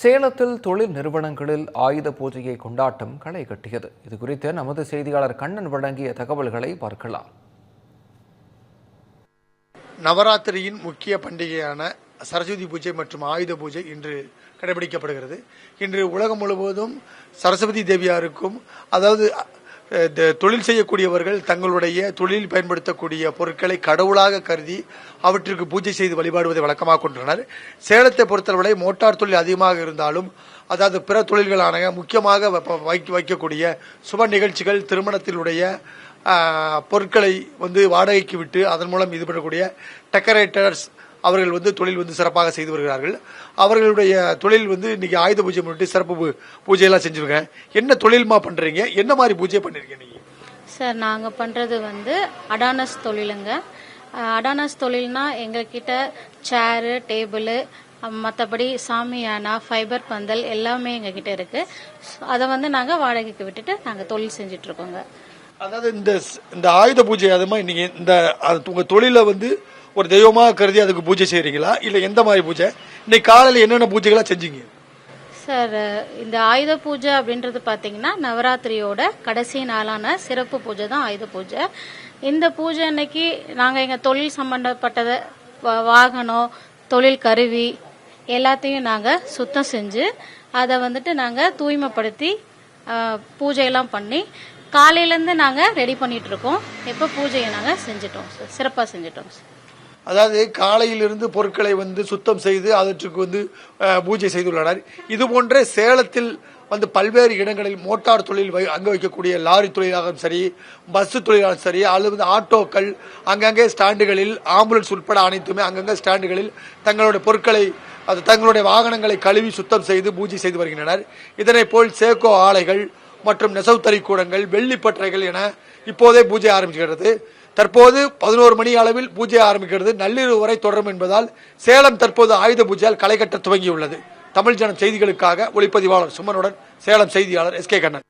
சேலத்தில் தொழில் நிறுவனங்களில் ஆயுத பூஜையை கொண்டாட்டம் களை கட்டியது. இதுகுறித்து நமது செய்தியாளர் கண்ணன் வழங்கிய தகவல்களை பார்க்கலாம். நவராத்திரியின் முக்கிய பண்டிகையான சரஸ்வதி பூஜை மற்றும் ஆயுத பூஜை இன்று கடைபிடிக்கப்படுகிறது. இன்று உலகம் முழுவதும் சரஸ்வதி தேவியாருக்கும், அதாவது தொழில் செய்யக்கூடியவர்கள் தங்களுடைய தொழில் பயன்படுத்தக்கூடிய பொருட்களை கடவுளாக கருதி அவற்றிற்கு பூஜை செய்து வழிபாடுவதை வழக்கமாக கொண்டனர். சேலத்தை பொறுத்தவரை மோட்டார் தொழில் அதிகமாக இருந்தாலும், அதாவது பிற தொழில்களான முக்கியமாக வைக்கக்கூடிய சுப நிகழ்ச்சிகள், திருமணத்தினுடைய பொருட்களை வாடகைக்கு விட்டு அதன் மூலம் இது பண்ணக்கூடிய டெக்கரேட்டர்ஸ் அவர்கள் தொழில் சிறப்பாக செய்து வருகிறார்கள். அவர்களுடைய தொழில் இன்னைக்கு ஆயுத பூஜை முன்னிட்டு சிறப்பு பூஜையெல்லாம் செஞ்சிருக்கேன். என்ன தொழில்மா பண்றீங்க? என்ன மாதிரி பூஜை பண்ணிருக்கீங்க நீங்க? சார், நாங்க பண்றது அடானஸ் தொழிலுங்க. அடானஸ் தொழில்னா எங்ககிட்ட சேரு, டேபிள், மற்றபடி சாமியானா, ஃபைபர் பந்தல் எல்லாமே எங்ககிட்ட இருக்கு. அதை நாங்க வாடகைக்கு விட்டுட்டு நாங்க தொழில் செஞ்சுட்டு இருக்கோங்க. அதாவது இந்த ஆயுத பூஜை அதுமா இன்னைக்கு இந்த உங்க தொழில ஒரு தெய்வமாக கருதி அதுக்கு பூஜை செய்யறீங்களா, இல்ல எந்த மாதிரி பூஜை? இன்னைக்கு காலையில் என்னென்ன பூஜைகளா செஞ்சீங்க? சார், இந்த ஆயுத பூஜை அப்படின்றது பாத்தீங்கன்னா நவராத்திரியோட கடைசி நாளான சிறப்பு பூஜை தான் ஆயுத பூஜை. இந்த பூஜை அன்னைக்கு நாங்க எங்க தொழில் சம்பந்தப்பட்டத வாகனம், தொழில் கருவி எல்லாத்தையும் நாங்க சுத்தம் செஞ்சு அதை நாங்க தூய்மைப்படுத்தி பூஜையெல்லாம் பண்ணி காலையிலேருந்து நாங்க ரெடி பண்ணிட்டு இருக்கோம். எப்ப பூஜையை நாங்க செஞ்சிட்டோம் சார், சிறப்பா செஞ்சிட்டோம் சார். அதாவது காலையிலிருந்து பொருட்களை சுத்தம் செய்து அதற்கு பூஜை செய்துள்ளனர். இது போன்ற சேலத்தில் பல்வேறு இடங்களில் மோட்டார் தொழில் அங்க வைக்கக்கூடிய லாரி தொழிலாகவும் சரி, பஸ் தொழிலாகவும் சரி, அல்லது ஆட்டோக்கள் அங்கங்கே ஸ்டாண்டுகளில், ஆம்புலன்ஸ் உட்பட அனைத்துமே அங்கங்கே ஸ்டாண்டுகளில் தங்களுடைய பொருட்களை, தங்களுடைய வாகனங்களை கழுவி சுத்தம் செய்து பூஜை செய்து வருகின்றனர். இதனை போல் சேக்கோ ஆலைகள் மற்றும் நெசவுத்தறி கூடங்கள், வெள்ளிப்பட்டறைகள் என இப்போதே பூஜை ஆரம்பிக்கிறது. தற்போது 11 மணி அளவில் பூஜை ஆரம்பிக்கிறது. நள்ளிரவு வரை தொடரும் என்பதால் சேலம் தற்போது ஆயுத பூஜையால் களை கட்ட துவங்கியுள்ளது. தமிழ் ஜனம் செய்திகளுக்காக ஒளிப்பதிவாளர் சுமனுடன் சேலம் செய்தியாளர் எஸ்.கே. கண்ணன்.